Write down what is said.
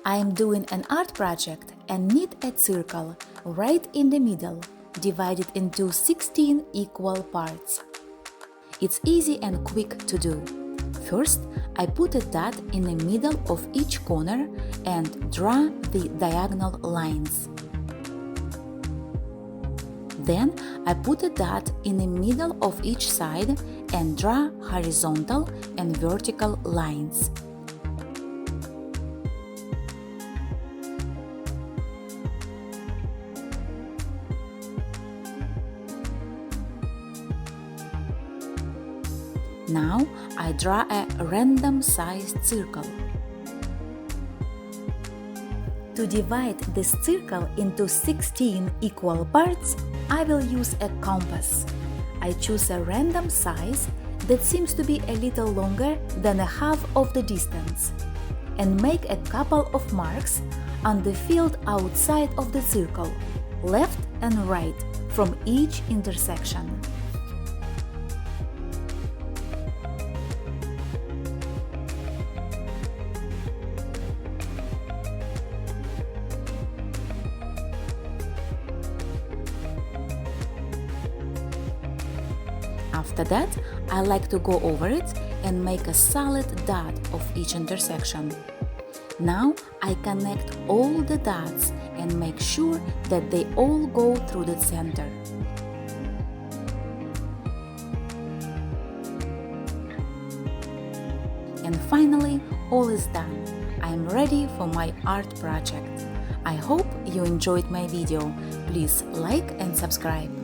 I am doing an art project and need a circle right in the middle, divided into 16 equal parts. It's easy and quick to do. First, I put a dot in the middle of each corner and draw the diagonal lines. Then I put a dot in the middle of each side and draw horizontal and vertical lines. Now I draw a random-sized circle. To divide this circle into 16 equal parts, I will use a compass. I choose a random size that seems to be a little longer than a half of the distance, and make a couple of marks on the field outside of the circle, left and right, from each intersection. After that, I like to go over it and make a solid dot of each intersection. Now I connect all the dots and make sure that they all go through the center. And finally, all is done. I am ready for my art project. I hope you enjoyed my video. Please like and subscribe.